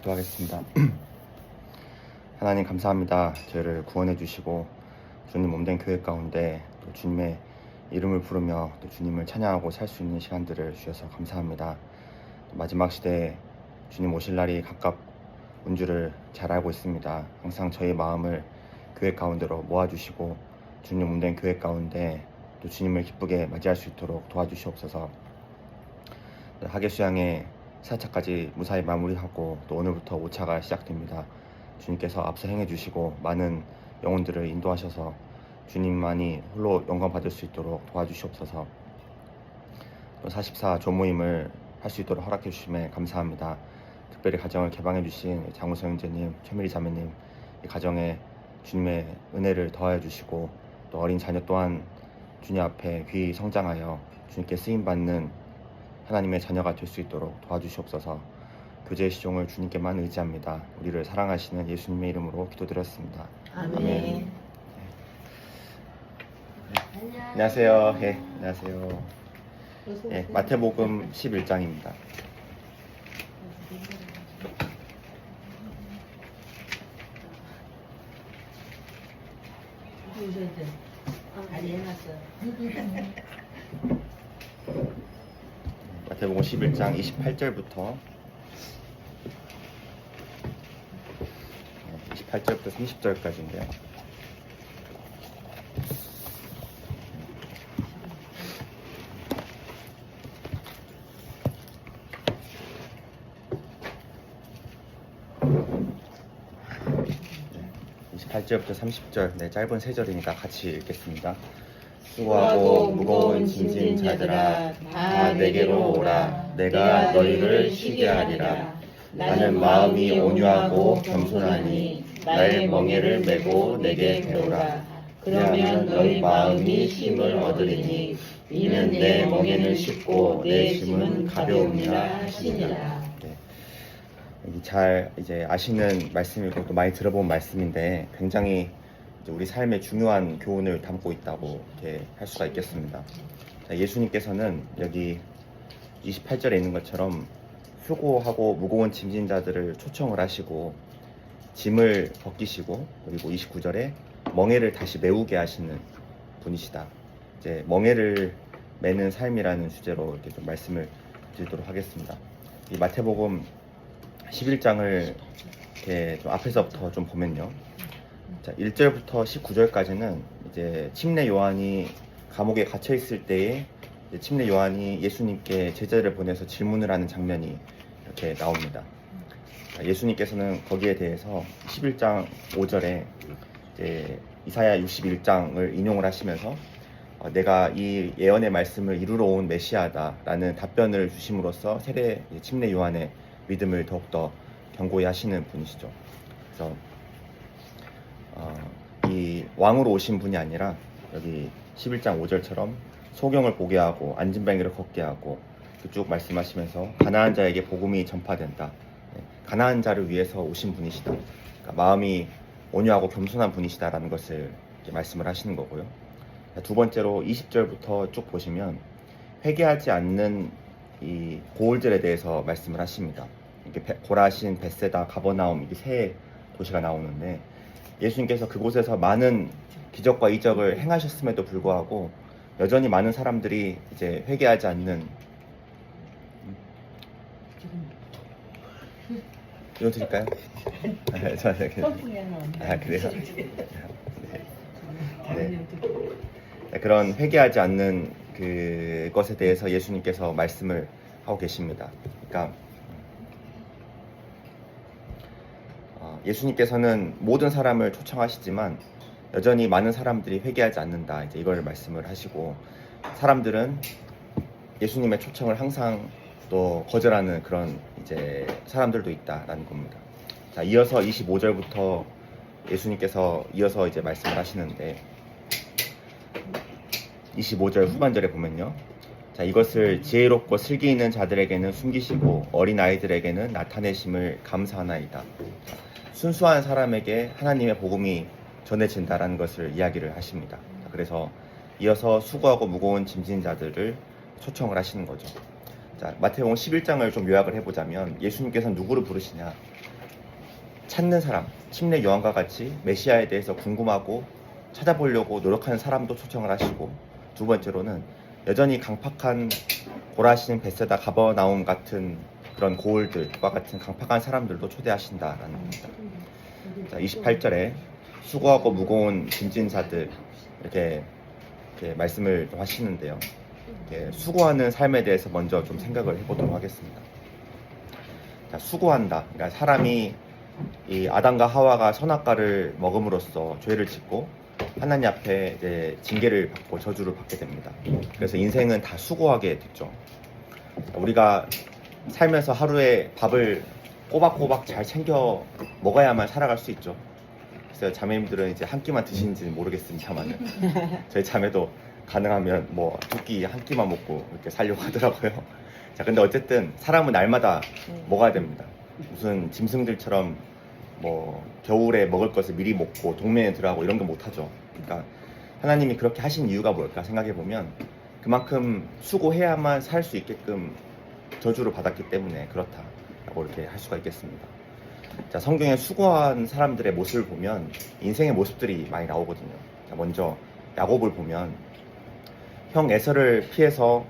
기도하겠습니다. 하나님 감사합니다. 저희를 구원해 주시고 주님 몸된 교회 가운데 또 주님의 이름을 부르며 또 주님을 찬양하고 살 수 있는 시간들을 주셔서 감사합니다. 마지막 시대에 주님 오실 날이 가까운 줄을 잘 알고 있습니다. 항상 저희 마음을 교회 가운데로 모아주시고 주님 몸된 교회 가운데 또 주님을 기쁘게 맞이할 수 있도록 도와주시옵소서. 하계수양의 4차까지 무사히 마무리하고 또 오늘부터 5차가 시작됩니다. 주님께서 앞서 행해 주시고 많은 영혼들을 인도하셔서 주님만이 홀로 영광 받을 수 있도록 도와주시옵소서. 또 44 조모임을 할 수 있도록 허락해 주심에 감사합니다. 특별히 가정을 개방해 주신 장우성 형제님, 최미리 자매님, 이 가정에 주님의 은혜를 더하여 주시고 또 어린 자녀 또한 주님 앞에 귀히 성장하여 주님께 쓰임받는 하나님의 자녀가 될 수 있도록 도와주시옵소서. 교제의 시종을 주님께만 의지합니다. 우리를 사랑하시는 예수님의 이름으로 기도드렸습니다. 아멘. 아멘. 안녕하세요. 예, 안녕하세요. 예, 마태복음 11장입니다. 마태복음 11장 28절부터 30절까지인데요. 네, 28절부터 30절, 짧은 3절이니까 같이 읽겠습니다. 수고하고 무거운 짐진 자들아 다 내게로 오라. 내가 너희를 쉬게 하리라. 나는 마음이 온유하고 겸손하니 나의 멍에를 메고 내게 배우라. 그러면 너희 마음이 쉼을 얻으리니 이는 내 멍에는 쉽고 내 짐은 가벼움이라 하시니라. 잘 이제 아시는 말씀이고 또 많이 들어본 말씀인데 굉장히 우리 삶에 중요한 교훈을 담고 있다고 이렇게 할 수가 있겠습니다. 예수님께서는 여기 28절에 있는 것처럼 수고하고 무거운 짐진 자들을 초청을 하시고 짐을 벗기시고 그리고 29절에 멍에를 다시 메우게 하시는 분이시다. 이제 멍에를 메는 삶이라는 주제로 이렇게 좀 말씀을 드리도록 하겠습니다. 이 마태복음 11장을 이렇게 좀 앞에서부터 좀 보면요. 자, 1절부터 19절까지는 이제 침례 요한이 감옥에 갇혀 있을 때에 침례 요한이 예수님께 제자를 보내서 질문을 하는 장면이 이렇게 나옵니다. 예수님께서는 거기에 대해서 11장 5절에 이제 이사야 61장을 인용을 하시면서 내가 이 예언의 말씀을 이루러 온 메시아다라는 답변을 주심으로써 세례 침례 요한의 믿음을 더욱더 견고히 하시는 분이시죠. 그래서 이 왕으로 오신 분이 아니라 여기 11장 5절처럼 소경을 보게 하고 안진뱅이를 걷게 하고 쭉 말씀하시면서 가난한 자에게 복음이 전파된다. 가난한 자를 위해서 오신 분이시다. 그러니까 마음이 온유하고 겸손한 분이시다라는 것을 말씀을 하시는 거고요. 두 번째로 20절부터 쭉 보시면 회개하지 않는 이 고을들에 대해서 말씀을 하십니다. 이렇게 고라신, 벳세다, 가버나움 이게 세 도시가 나오는데 예수님께서 그곳에서 많은 기적과 이적을 행하셨음에도 불구하고 여전히 많은 사람들이 이제 회개하지 않는. 이거 드릴까요? 그래요? 네. 그런 회개하지 않는 그것에 대해서 예수님께서 말씀을 하고 계십니다. 그러니까 예수님께서는 모든 사람을 초청하시지만 여전히 많은 사람들이 회개하지 않는다. 이제 이걸 말씀을 하시고 사람들은 예수님의 초청을 항상 또 거절하는 그런 이제 사람들도 있다라는 겁니다. 자, 이어서 25절부터 예수님께서 이어서 이제 말씀을 하시는데 25절 후반절에 보면요. 자, 이것을 지혜롭고 슬기 있는 자들에게는 숨기시고 어린 아이들에게는 나타내심을 감사하나이다. 순수한 사람에게 하나님의 복음이 전해진다라는 것을 이야기를 하십니다. 그래서 이어서 수고하고 무거운 짐진 자들을 초청을 하시는 거죠. 자, 마태복음 11장을 좀 요약을 해보자면 예수님께서는 누구를 부르시냐? 찾는 사람, 침례 요한과 같이 메시아에 대해서 궁금하고 찾아보려고 노력하는 사람도 초청을 하시고, 두 번째로는 여전히 강팍한 고라신, 베세다, 가버나움 같은 그런 고을들과 같은 강팍한 사람들도 초대하신다라는 겁니다. 자, 28절에 수고하고 무거운 짐진 자들 이렇게 말씀을 좀 하시는데요. 수고하는 삶에 대해서 먼저 좀 생각을 해보도록 하겠습니다. 자, 수고한다. 그러니까 사람이 이 아담과 하와가 선악과를 먹음으로써 죄를 짓고 하나님 앞에 이제 징계를 받고 저주를 받게 됩니다. 그래서 인생은 다 수고하게 됐죠. 우리가 살면서 하루에 밥을 꼬박꼬박 잘 챙겨 먹어야만 살아갈 수 있죠. 그래서 자매님들은 이제 한 끼만 드시는지는 모르겠습니다만은 저희 자매도 가능하면 뭐 두 끼 한 끼만 먹고 이렇게 살려고 하더라고요. 자, 근데 어쨌든 사람은 날마다 먹어야 됩니다. 무슨 짐승들처럼 뭐 겨울에 먹을 것을 미리 먹고 동면에 들어가고 이런 거 못하죠. 그러니까 하나님이 그렇게 하신 이유가 뭘까 생각해 보면 그만큼 수고해야만 살 수 있게끔 저주를 받았기 때문에 그렇다라고 이렇게 할 수가 있겠습니다. 자, 성경에 수고한 사람들의 모습을 보면 인생의 모습들이 많이 나오거든요. 자, 먼저 야곱을 보면 형 에서를 피해서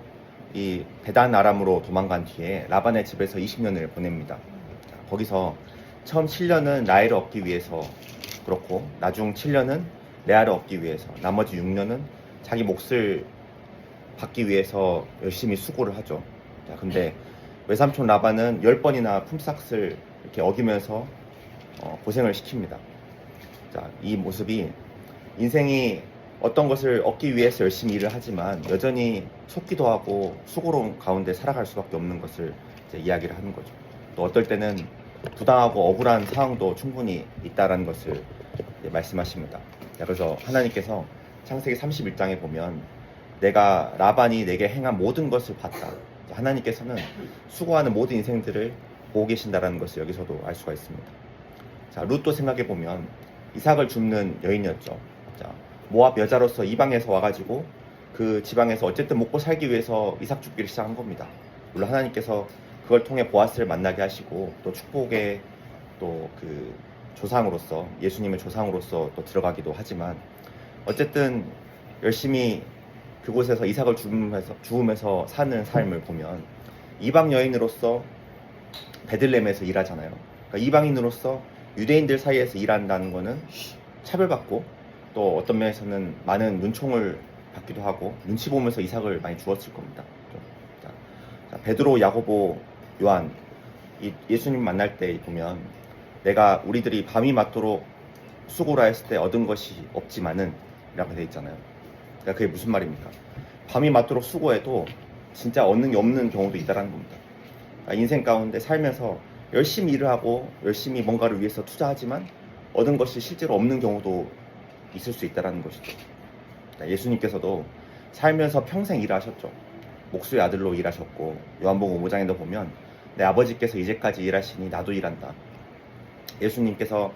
이 베단 아람으로 도망간 뒤에 라반의 집에서 20년을 보냅니다. 자, 거기서 처음 7년은 라헬을 얻기 위해서 그렇고 나중 7년은 레아를 얻기 위해서, 나머지 6년은 자기 몫을 받기 위해서 열심히 수고를 하죠. 자, 근데 외삼촌 라반은 10번이나 품삯을 이렇게 어기면서 고생을 시킵니다. 자, 이 모습이 인생이 어떤 것을 얻기 위해서 열심히 일을 하지만 여전히 속기도 하고 수고로운 가운데 살아갈 수밖에 없는 것을 이제 이야기를 하는 거죠. 또 어떨 때는 부당하고 억울한 상황도 충분히 있다라는 것을 말씀하십니다. 자, 그래서 하나님께서 창세기 31장에 보면 내가 라반이 내게 행한 모든 것을 봤다. 하나님께서는 수고하는 모든 인생들을 보고 계신다라는 것을 여기서도 알 수가 있습니다. 자, 룻도 생각해 보면 이삭을 줍는 여인이었죠. 자, 모압 여자로서 이방에서 와가지고 그 지방에서 어쨌든 먹고 살기 위해서 이삭 줍기를 시작한 겁니다. 물론 하나님께서 그걸 통해 보아스를 만나게 하시고 또 축복의 또 그 조상으로서, 예수님의 조상으로서 또 들어가기도 하지만 어쨌든 열심히 그곳에서 이삭을 주우면서 사는 삶을 보면 이방 여인으로서 베들레헴에서 일하잖아요. 그러니까 이방인으로서 유대인들 사이에서 일한다는 거는 차별받고 또 어떤 면에서는 많은 눈총을 받기도 하고 눈치 보면서 이삭을 많이 주었을 겁니다. 자, 베드로, 야고보, 요한 예수님 만날 때 보면 내가 우리들이 밤이 맞도록 수고라 했을 때 얻은 것이 없지만은 이라고 되어 있잖아요. 그러니까 그게 무슨 말입니까? 밤이 맞도록 수고해도 진짜 얻는 게 없는 경우도 있다는 겁니다. 그러니까 인생 가운데 살면서 열심히 일을 하고 열심히 뭔가를 위해서 투자하지만 얻은 것이 실제로 없는 경우도 있을 수 있다는 것이죠. 그러니까 예수님께서도 살면서 평생 일하셨죠. 목수의 아들로 일하셨고 요한복음 5장에도 보면 내 아버지께서 이제까지 일하시니 나도 일한다. 예수님께서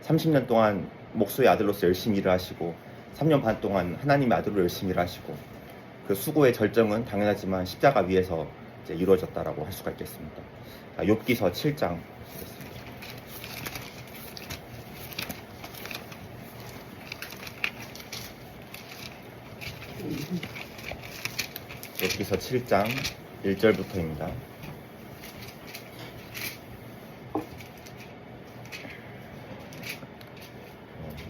30년 동안 목수의 아들로서 열심히 일을 하시고 3년 반 동안 하나님의 아들로 열심히 일하시고 그 수고의 절정은 당연하지만 십자가 위에서 이제 이루어졌다라고 할 수가 있겠습니다. 욥기서 7장 욥기서 7장 1절부터입니다.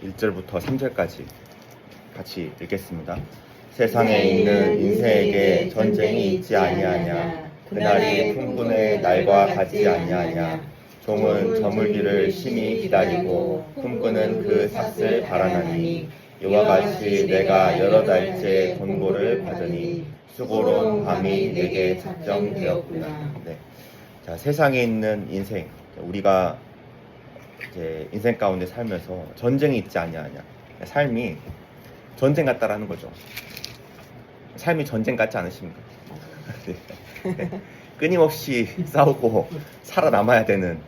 1절부터 3절까지 같이 읽겠습니다. 세상에 있는 인생에게 전쟁이 있지 아니하냐. 그날이 품꾼의 날과 같지 아니하냐. 종은 저물기를 심히 기다리고 품꾼은 그 삭을 바라나니 이와 같이 내가 여러 달째 돈고를 받으니 수고로운 밤이 내게 작정되었구나. 네. 자, 세상에 있는 인생, 우리가 이제 인생 가운데 살면서 전쟁이 있지 아니하냐. 삶이 전쟁 같다라는 거죠. 삶이 전쟁 같지 않으십니까? 네. 끊임없이 싸우고 살아남아야 되는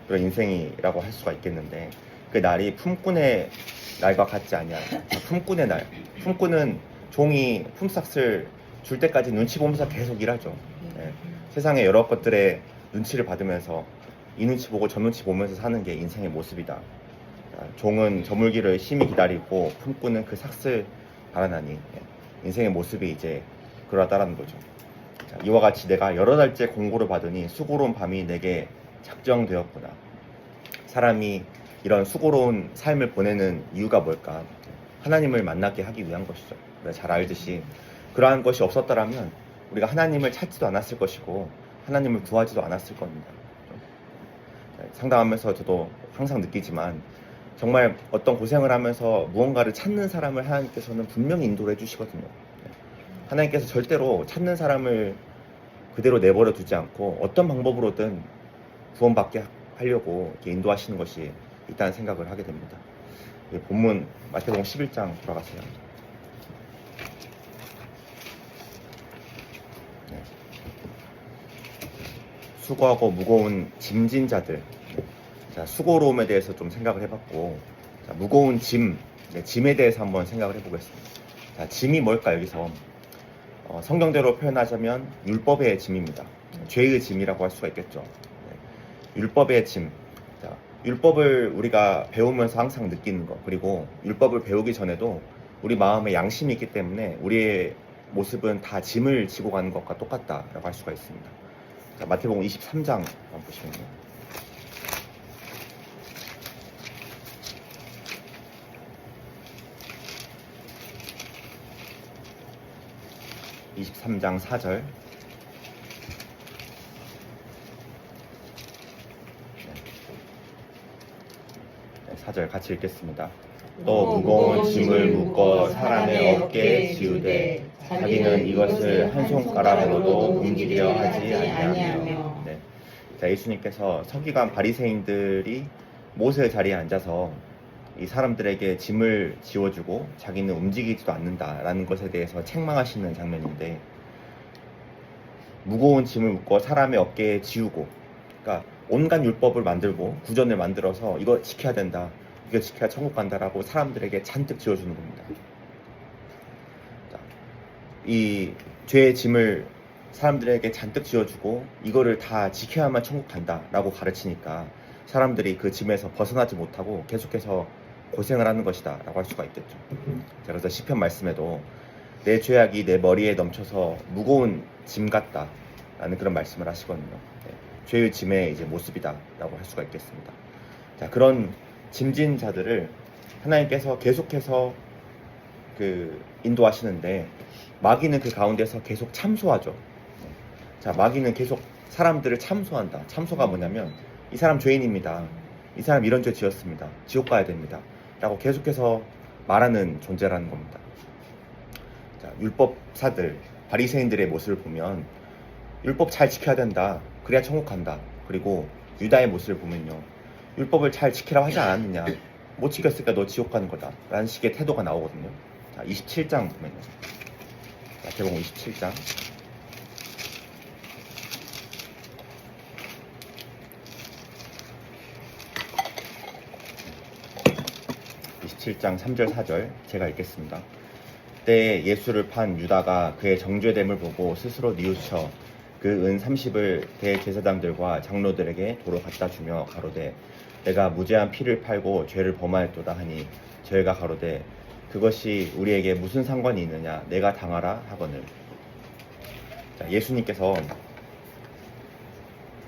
그런 인생이라고 할 수가 있겠는데 그 날이 품꾼의 날과 같지 아니하냐. 품꾼의 날. 품꾼은 종이 품삯을 줄 때까지 눈치 보면서 계속 일하죠. 세상의 여러 것들의 눈치를 받으면서 이 눈치 보고 저 눈치 보면서 사는 게 인생의 모습이다. 종은 저물기를 심히 기다리고 품꾼은 그 삭슬 바라나니 인생의 모습이 이제 그러하다라는 거죠. 자, 이와 같이 내가 여러 달째 공고를 받으니 수고로운 밤이 내게 작정되었구나. 사람이 이런 수고로운 삶을 보내는 이유가 뭘까? 하나님을 만나게 하기 위한 것이죠. 우리가 잘 알듯이 그러한 것이 없었더라면 우리가 하나님을 찾지도 않았을 것이고 하나님을 구하지도 않았을 겁니다. 상담하면서 저도 항상 느끼지만 정말 어떤 고생을 하면서 무언가를 찾는 사람을 하나님께서는 분명히 인도를 해주시거든요. 하나님께서 절대로 찾는 사람을 그대로 내버려 두지 않고 어떤 방법으로든 구원받게 하려고 이렇게 인도하시는 것이 있다는 생각을 하게 됩니다. 본문 마태복음 11장 돌아가세요. 수고하고 무거운 짐진 자들. 자, 수고로움에 대해서 좀 생각을 해봤고, 자, 무거운 짐에 대해서 한번 생각을 해보겠습니다. 자, 짐이 뭘까 여기서 성경대로 표현하자면 율법의 짐입니다. 죄의 짐이라고 할 수가 있겠죠. 율법의 짐. 자, 율법을 우리가 배우면서 항상 느끼는 것, 그리고 율법을 배우기 전에도 우리 마음에 양심이 있기 때문에 우리의 모습은 다 짐을 지고 가는 것과 똑같다라고 할 수가 있습니다. 자, 마태복음 23장 한번 보시면요. (23장 4절) 4절 같이 읽겠습니다. 또 무거운 짐을 묶어 사람의 어깨에 지우되 자기는 이것을 한 손가락으로도 움직여 하지 아니하며. 네. 자, 예수님께서 서기관 바리새인들이 모세의 자리에 앉아서 이 사람들에게 짐을 지워주고 자기는 움직이지도 않는다라는 것에 대해서 책망하시는 장면인데, 무거운 짐을 묶어 사람의 어깨에 지우고, 그러니까 온갖 율법을 만들고 구전을 만들어서 이거 지켜야 된다, 이거 지켜야 천국 간다라고 사람들에게 잔뜩 지어주는 겁니다. 자, 이 죄의 짐을 사람들에게 잔뜩 지어주고 이거를 다 지켜야만 천국 간다라고 가르치니까 사람들이 그 짐에서 벗어나지 못하고 계속해서 고생을 하는 것이다 라고 할 수가 있겠죠. 자, 그래서 시편 말씀에도 내 죄악이 내 머리에 넘쳐서 무거운 짐 같다 라는 그런 말씀을 하시거든요. 네, 죄의 짐의 이제 모습이다 라고 할 수가 있겠습니다. 자, 그런 짐진 자들을 하나님께서 계속해서 인도하시는데 마귀는 그 가운데서 계속 참소하죠. 자, 마귀는 계속 사람들을 참소한다. 참소가 뭐냐면 이 사람 죄인입니다. 이 사람 이런 죄 지었습니다. 지옥 가야 됩니다. 라고 계속해서 말하는 존재라는 겁니다. 자, 율법사들, 바리새인들의 모습을 보면 율법 잘 지켜야 된다. 그래야 천국 간다. 그리고 유다의 모습을 보면요. 율법을 잘 지키라고 하지 않았느냐. 못 지켰으니까 너 지옥 가는 거다. 라는 식의 태도가 나오거든요. 자, 27장 보면요. 마태복음 27장. 27장 3절 4절 제가 읽겠습니다. 그때 예수를 판 유다가 그의 정죄됨을 보고 스스로 뉘우쳐 그 은 30을 대제사장들과 장로들에게 도로 갖다 주며 가로되 내가 무죄한 피를 팔고 죄를 범하였도다 하니 저희가 가로되 그것이 우리에게 무슨 상관이 있느냐, 내가 당하라 하거늘. 자, 예수님께서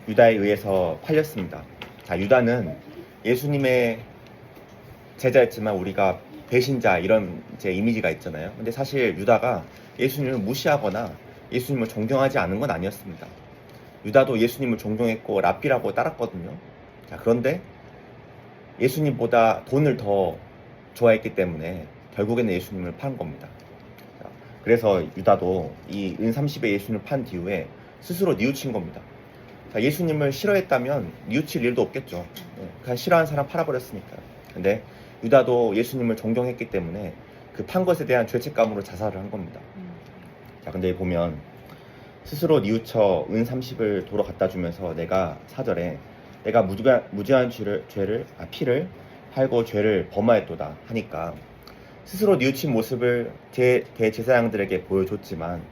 유다에 의해서 팔렸습니다. 자, 유다는 예수님의 제자였지만 우리가 배신자 이런 제 이미지가 있잖아요. 근데 사실 유다가 예수님을 무시하거나 예수님을 존경하지 않은 건 아니었습니다. 유다도 예수님을 존경했고 랍비라고 따랐거든요. 자, 그런데 예수님보다 돈을 더 좋아했기 때문에 결국에는 예수님을 판 겁니다. 자, 그래서 유다도 이 은 30에 예수님을 판 뒤에 스스로 뉘우친 겁니다. 자, 예수님을 싫어했다면 뉘우칠 일도 없겠죠. 그냥 싫어하는 사람 팔아버렸으니까. 근데 유다도 예수님을 존경했기 때문에 그 판 것에 대한 죄책감으로 자살을 한 겁니다. 자, 근데 보면 스스로 뉘우쳐 은 30을 도로 갖다 주면서 내가 4절에 내가 무죄한 피를 팔고 죄를 범하였도다 하니까 스스로 뉘우친 모습을 대제사장들에게 보여줬지만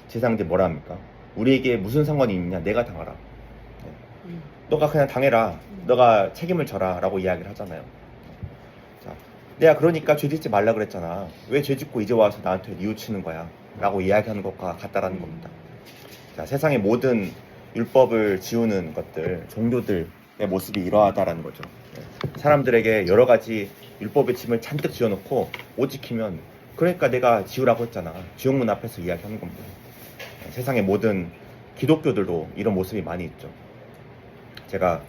제사장들이 뭐라 합니까? 우리에게 무슨 상관이 있느냐, 내가 당하라. 너가 그냥 당해라. 너가 책임을 져라. 라고 이야기를 하잖아요. 자, 내가 그러니까 죄 짓지 말라 그랬잖아. 왜 죄 짓고 이제 와서 나한테 뉘우치는 거야? 라고 이야기하는 것과 같다라는 겁니다. 자, 세상의 모든 율법을 지우는 것들, 종교들의 모습이 이러하다라는 거죠. 사람들에게 여러 가지 율법의 짐을 잔뜩 지어놓고 못 지키면, 그러니까 내가 지우라고 했잖아. 지옥문 앞에서 이야기하는 겁니다. 세상의 모든 기독교들도 이런 모습이 많이 있죠. 제가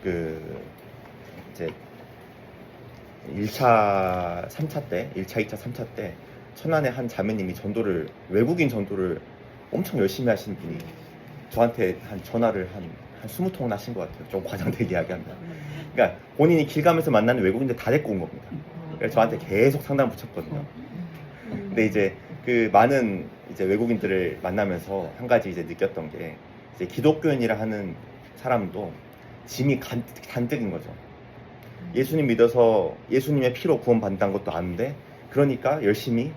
이제 1차, 3차 때, 1차, 2차, 3차 때 천안의 한 자매님이 외국인 전도를 엄청 열심히 하시는 분이 저한테 전화를 한 20통은 하신 것 같아요. 좀 과장되게 이야기합니다. 그러니까 본인이 길 가면서 만나는 외국인들 다 데리고 온 겁니다. 그래서 저한테 계속 상담 붙였거든요. 근데 이제 많은 이제 외국인들을 만나면서 한 가지 이제 느꼈던 게, 이제 기독교인이라 하는 사람도 짐이 잔뜩인 거죠. 예수님 믿어서 예수님의 피로 구원받는다는 것도 아는데, 그러니까 열심히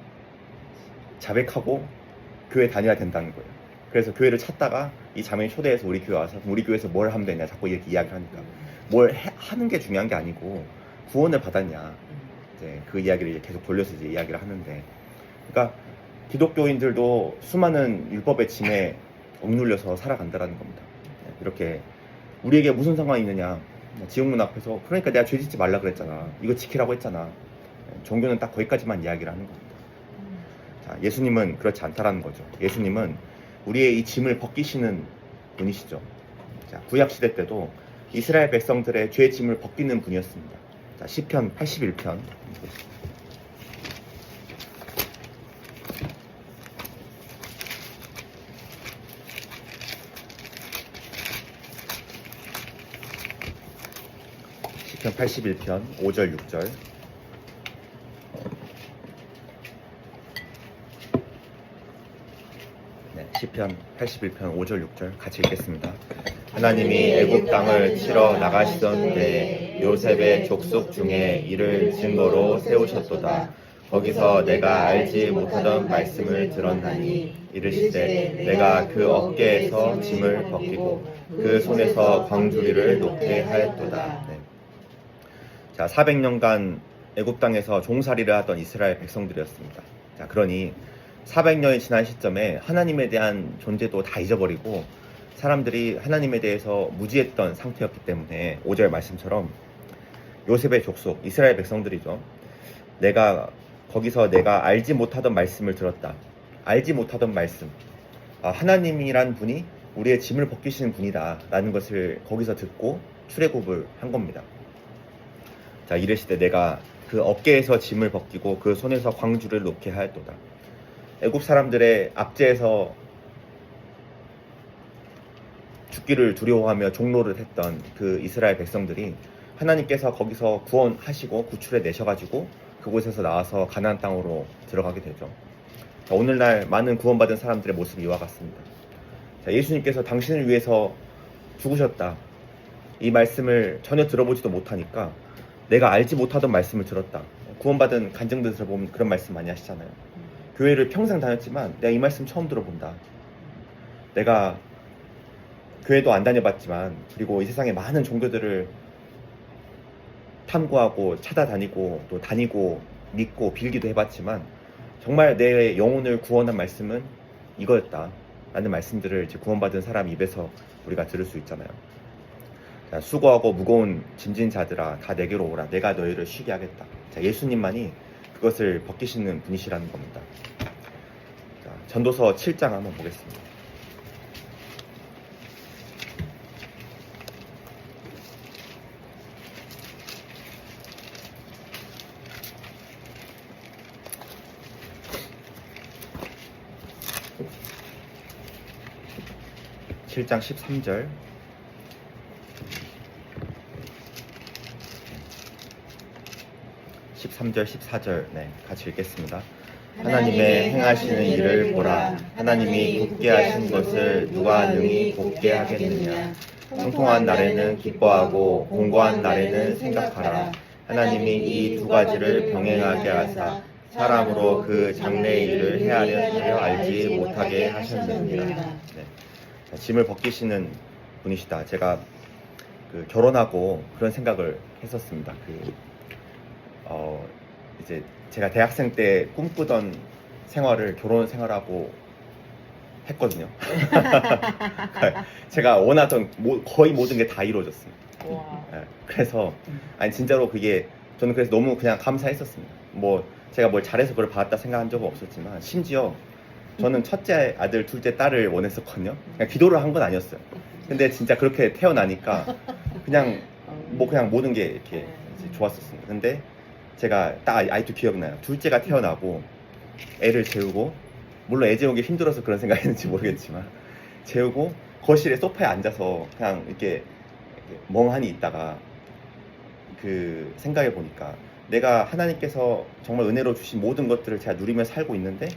자백하고 교회 다녀야 된다는 거예요. 그래서 교회를 찾다가 이 자매님 초대해서 우리 교회 와서 우리 교회에서 뭘 하면 되냐 자꾸 이렇게 이야기를 하니까, 뭘 하는 게 중요한 게 아니고 구원을 받았냐, 이제 그 이야기를 이제 계속 돌려서 이제 이야기를 하는데, 그러니까 기독교인들도 수많은 율법의 짐에 억눌려서 살아간다라는 겁니다. 이렇게 우리에게 무슨 상관이 있느냐, 지옥문 앞에서 그러니까 내가 죄 짓지 말라 그랬잖아, 이거 지키라고 했잖아. 종교는 딱 거기까지만 이야기를 하는 겁니다. 자, 예수님은 그렇지 않다라는 거죠. 예수님은 우리의 이 짐을 벗기시는 분이시죠. 자, 구약 시대 때도 이스라엘 백성들의 죄의 짐을 벗기는 분이었습니다. 자, 시편 81편. 시편 81편 5절 6절. 시편 81편 5절 6절 같이 읽겠습니다. 하나님이 애굽 땅을 치러 나가시던 때에 요셉의 족속 중에 이를 증거로 세우셨도다. 거기서 내가 알지 못하던 말씀을 들었나니 이르시되 내가 그 어깨에서 짐을 벗기고 그 손에서 광주리를 놓게 하였도다. 네. 자, 400년간 애굽 땅에서 종살이를 하던 이스라엘 백성들이었습니다. 자, 그러니 400년이 지난 시점에 하나님에 대한 존재도 다 잊어버리고 사람들이 하나님에 대해서 무지했던 상태였기 때문에 5절 말씀처럼 요셉의 족속, 이스라엘 백성들이죠. 거기서 내가 알지 못하던 말씀을 들었다. 알지 못하던 말씀. 하나님이란 분이 우리의 짐을 벗기시는 분이다 라는 것을 거기서 듣고 출애굽을 한 겁니다. 자, 이르시되 내가 그 어깨에서 짐을 벗기고 그 손에서 광주를 놓게 하였도다. 애굽 사람들의 압제에서 죽기를 두려워하며 종로를 했던 그 이스라엘 백성들이 하나님께서 거기서 구원하시고 구출해 내셔가지고 그곳에서 나와서 가나안 땅으로 들어가게 되죠. 자, 오늘날 많은 구원받은 사람들의 모습이 이와 같습니다. 자, 예수님께서 당신을 위해서 죽으셨다. 이 말씀을 전혀 들어보지도 못하니까 내가 알지 못하던 말씀을 들었다. 구원받은 간증들 들어보면 그런 말씀 많이 하시잖아요. 교회를 평생 다녔지만 내가 이 말씀 처음 들어본다. 내가 교회도 안 다녀봤지만, 그리고 이 세상에 많은 종교들을 탐구하고 찾아다니고 또 다니고 믿고 빌기도 해봤지만 정말 내 영혼을 구원한 말씀은 이거였다 라는 말씀들을 이제 구원받은 사람 입에서 우리가 들을 수 있잖아요. 자, 수고하고 무거운 짐진 자들아 다 내게로 오라. 내가 너희를 쉬게 하겠다. 자, 예수님만이 그것을 벗기시는 분이시라는 겁니다. 자, 전도서 7장 한번 보겠습니다. (7장) 13절. (13절) (14절) 네, 같이 읽겠습니다. 하나님의 행하시는 일을 보라. 하나님이 굳게 하신 것을 누가 능히 곱게 하겠느냐. 형통한 날에는 기뻐하고 공고한 날에는 생각하라. 하나님이 이 두 가지를 병행하게 하사 사람으로 그 장래의 일을 헤아려 알지 못하게 하셨느니라. 네. 자, 짐을 벗기시는 분이시다. 제가 그 결혼하고 그런 생각을 했었습니다. 이제 제가 대학생 때 꿈꾸던 생활을 결혼 생활하고 했거든요. 제가 원하던 거의 모든 게 다 이루어졌습니다. 와. 예, 그래서 아니 진짜로 그게 저는 그래서 너무 그냥 감사했었습니다. 뭐 제가 뭘 잘해서 그걸 받았다 생각한 적은 없었지만 심지어 저는 첫째 아들, 둘째 딸을 원했었거든요. 그냥 기도를 한 건 아니었어요. 근데 진짜 그렇게 태어나니까 그냥 그냥 모든 게 이렇게 이제 좋았었습니다. 근데 제가 딱 아직도 기억나요. 둘째가 태어나고 애를 재우고, 물론 애 재우기 힘들어서 그런 생각했는지 모르겠지만 재우고 거실에 소파에 앉아서 그냥 이렇게 멍하니 있다가 그 생각해 보니까 내가 하나님께서 정말 은혜로 주신 모든 것들을 제가 누리며 살고 있는데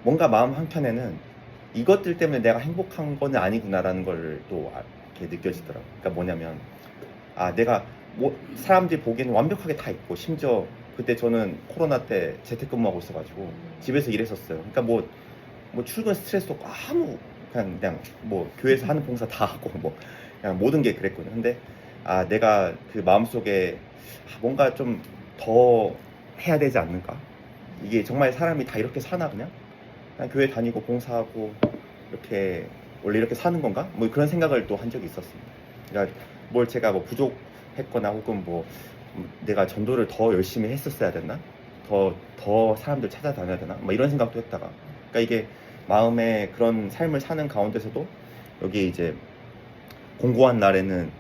뭔가 마음 한켠에는 이것들 때문에 내가 행복한 건 아니구나라는 걸 또 이렇게 느껴지더라고요. 그러니까 뭐냐면 내가 뭐 사람들이 보기에는 완벽하게 다 있고, 심지어 그때 저는 코로나 때 재택근무하고 있어가지고 집에서 일했었어요. 그러니까 뭐 출근 스트레스 없고 그냥 뭐 교회에서 하는 봉사 다 하고 뭐 그냥 모든 게 그랬거든요. 근데 내가 그 마음속에 뭔가 좀 더 해야 되지 않는가? 이게 정말 사람이 다 이렇게 사나 그냥 교회 다니고 봉사하고 이렇게 원래 이렇게 사는 건가? 뭐 그런 생각을 또 한 적이 있었습니다. 그러니까 뭘 제가 뭐 부족했거나 혹은 뭐 내가 전도를 더 열심히 했었어야 됐나? 더 사람들 찾아다녀야 되나? 뭐 이런 생각도 했다가, 그러니까 이게 마음에 그런 삶을 사는 가운데서도 여기 이제 공고한 날에는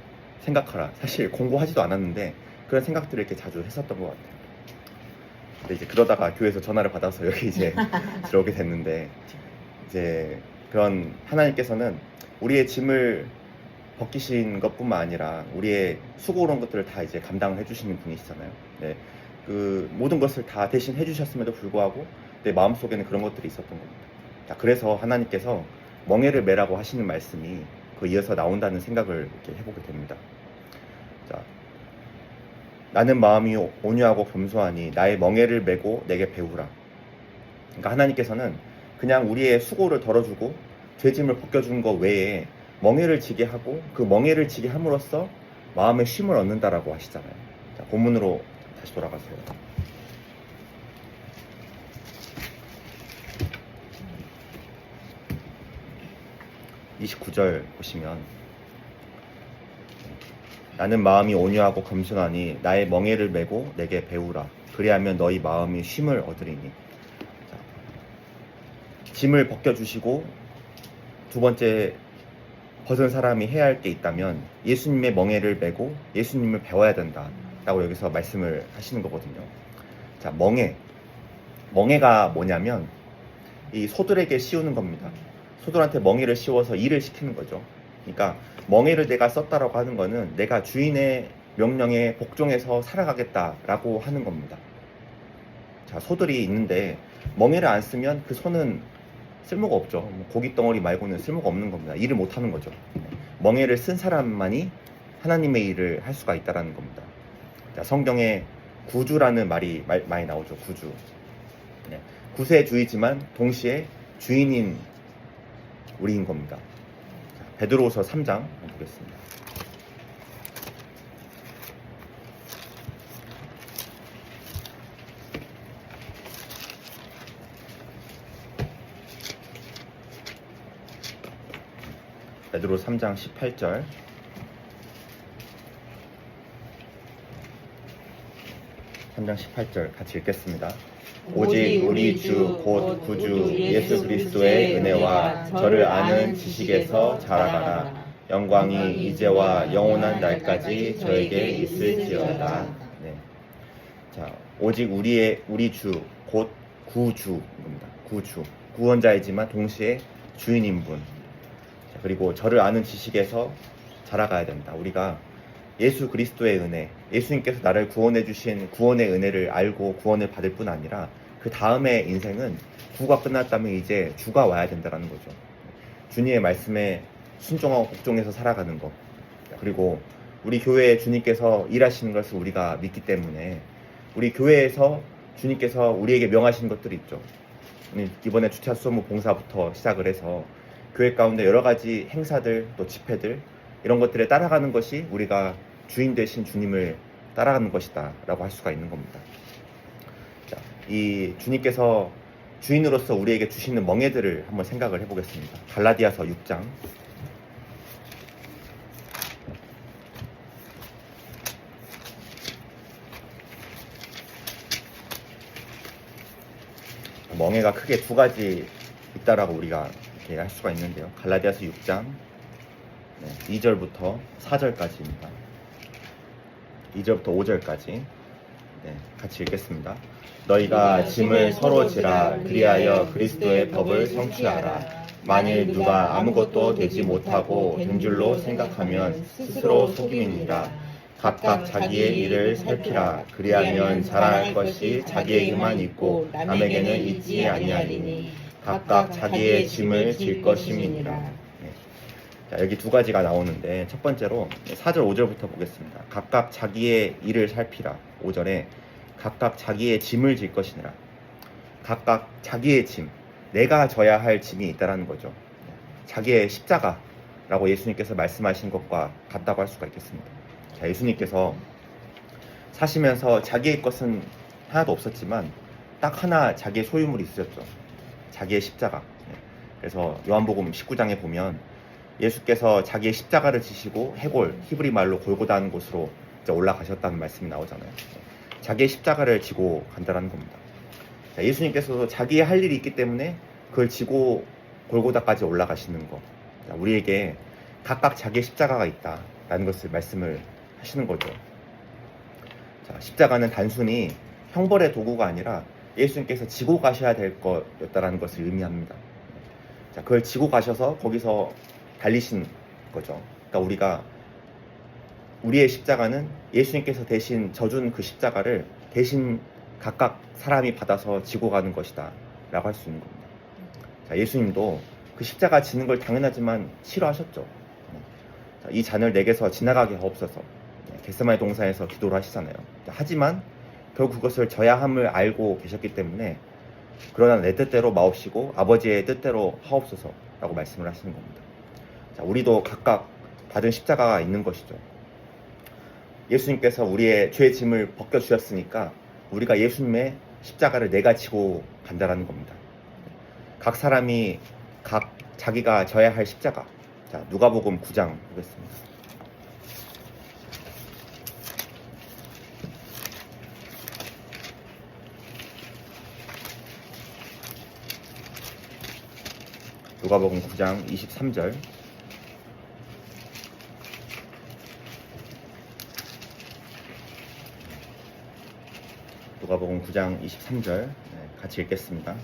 생각하라. 사실 공고하지도 않았는데 그런 생각들을 이렇게 자주 했었던 것 같아요. 근데 이제 그러다가 교회에서 전화를 받아서 여기 이제 들어오게 됐는데, 이제 그런 하나님께서는 우리의 짐을 벗기신 것뿐만 아니라 우리의 수고로운 것들을 다 이제 감당을 해주시는 분이시잖아요. 네, 그 모든 것을 다 대신 해주셨음에도 불구하고 내 마음속에는 그런 것들이 있었던 겁니다. 자, 그래서 하나님께서 멍에를 매라고 하시는 말씀이 그 이어서 나온다는 생각을 이렇게 해보게 됩니다. 자, 나는 마음이 온유하고 겸손하니 나의 멍에를 메고 내게 배우라. 그러니까 하나님께서는 그냥 우리의 수고를 덜어주고 죄짐을 벗겨주는 것 외에 멍에를 지게 하고 그 멍에를 지게 함으로써 마음의 쉼을 얻는다라고 하시잖아요. 자, 본문으로 다시 돌아가세요. (29절) 보시면, 나는 마음이 온유하고 겸손하니 나의 멍에를 메고 내게 배우라. 그리하면 너희 마음이 쉼을 얻으리니. 자, 짐을 벗겨주시고 두 번째 벗은 사람이 해야 할 게 있다면 예수님의 멍에를 메고 예수님을 배워야 된다라고 여기서 말씀을 하시는 거거든요. 자, 멍에가 뭐냐면 이 소들에게 씌우는 겁니다. 소들한테 멍에를 씌워서 일을 시키는 거죠. 그러니까 멍에를 내가 썼다라고 하는 거는 내가 주인의 명령에 복종해서 살아가겠다라고 하는 겁니다. 자, 소들이 있는데 멍에를 안 쓰면 그 소는 쓸모가 없죠. 고기 덩어리 말고는 쓸모가 없는 겁니다. 일을 못 하는 거죠. 멍에를 쓴 사람만이 하나님의 일을 할 수가 있다라는 겁니다. 자, 성경에 구주라는 말이 많이 나오죠. 구주. 네. 구세주이지만 동시에 주인인 우리인 겁니다. 자, 베드로후서 3장 보겠습니다. 베드로후서 3장 18절. (3장 18절) 같이 읽겠습니다. 오직 우리 주 곧 구주 예수 그리스도의 은혜와 저를 아는 지식에서 자라가라. 영광이 이제와 영원한 날까지 저에게 있을지어다. 네. 자, 오직 우리 주 곧 구주입니다. 구주, 구원자이지만 동시에 주인인 분. 자, 그리고 저를 아는 지식에서 자라가야 된다. 우리가 예수 그리스도의 은혜, 예수님께서 나를 구원해 주신 구원의 은혜를 알고 구원을 받을 뿐 아니라 그 다음의 인생은 구가 끝났다면 이제 주가 와야 된다는 거죠. 주님의 말씀에 순종하고 복종해서 살아가는 것. 그리고 우리 교회에 주님께서 일하시는 것을 우리가 믿기 때문에 우리 교회에서 주님께서 우리에게 명하신 것들이 있죠. 이번에 주차 수소문 봉사부터 시작을 해서 교회 가운데 여러 가지 행사들 또 집회들 이런 것들에 따라가는 것이 우리가 주인 되신 주님을 따라가는 것이다 라고 할 수가 있는 겁니다. 자, 이 주님께서 주인으로서 우리에게 주시는 멍에들을 한번 생각을 해보겠습니다. 갈라디아서 6장 멍에가 크게 두 가지 있다라고 우리가 이렇게 할 수가 있는데요. 갈라디아서 6장 2절부터 4절까지입니다. 2절부터 5절까지 같이 읽겠습니다. 너희가 짐을 서로 지라 그리하여 그리스도의 법을 성취하라. 만일 누가 아무것도 되지 못하고 된 줄로 생각하면 스스로 속임이니라. 각각 자기의 일을 살피라. 그리하면 자랑할 것이 자기에게만 있고 남에게는 있지 아니하리니 각각 자기의 짐을 질 것임이니라. 자, 여기 두 가지가 나오는데 첫 번째로 4절 5절부터 보겠습니다. 각각 자기의 일을 살피라. 5절에 각각 자기의 짐을 질 것이니라. 각각 자기의 짐, 내가 져야 할 짐이 있다라는 거죠. 자기의 십자가라고 예수님께서 말씀하신 것과 같다고 할 수가 있겠습니다. 자, 예수님께서 사시면서 자기의 것은 하나도 없었지만 딱 하나 자기의 소유물이 있었죠. 자기의 십자가. 그래서 요한복음 19장에 보면 예수께서 자기의 십자가를 지시고 해골, 히브리 말로 골고다는 곳으로 올라가셨다는 말씀이 나오잖아요. 자기의 십자가를 지고 간다는 겁니다. 자, 예수님께서도 자기의 할 일이 있기 때문에 그걸 지고 골고다까지 올라가시는 거. 자, 우리에게 각각 자기의 십자가가 있다라는 것을 말씀을 하시는 거죠. 자, 십자가는 단순히 형벌의 도구가 아니라 예수님께서 지고 가셔야 될 거였다라는 것을 의미합니다. 자, 그걸 지고 가셔서 거기서 달리신 거죠. 그러니까 우리의 십자가는 예수님께서 대신 져준 그 십자가를 대신 각각 사람이 받아서 지고 가는 것이다 라고 할 수 있는 겁니다. 자, 예수님도 그 십자가 지는 걸 당연하지만 싫어하셨죠. 자, 이 잔을 내게서 지나가게 하옵소서. 겟세마네 동산에서 기도를 하시잖아요. 하지만 결국 그것을 져야 함을 알고 계셨기 때문에 그러나 내 뜻대로 마옵시고 아버지의 뜻대로 하옵소서 라고 말씀을 하시는 겁니다. 자, 우리도 각각 받은 십자가가 있는 것이죠. 예수님께서 우리의 죄의 짐을 벗겨주셨으니까 우리가 예수님의 십자가를 내가 지고 간다라는 겁니다. 각 사람이 각 자기가 져야 할 십자가. 자, 누가복음 9장 보겠습니다. 누가복음 9장 23절. 누가복음 9장 23절 같이 읽겠습니다.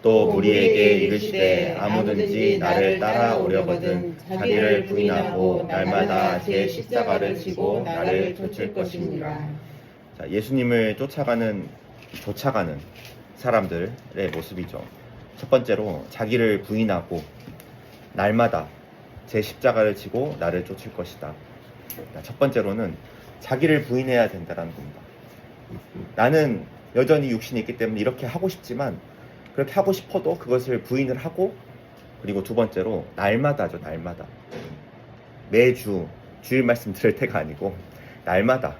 또 무리에게 이르시되 아무든지 나를 따라오려거든 자기를 부인하고 날마다 제 십자가를 지고 나를 쫓을 것입니다. 자, 예수님을 쫓아가는 사람들의 모습이죠. 첫 번째로 자기를 부인하고 날마다 제 십자가를 지고 나를 쫓을 것이다. 첫 번째로는 자기를 부인해야 된다는 겁니다. 나는 여전히 육신이 있기 때문에 이렇게 하고 싶지만 그렇게 하고 싶어도 그것을 부인을 하고, 그리고 두 번째로 날마다죠. 날마다 매주 주일 말씀 들을 때가 아니고 날마다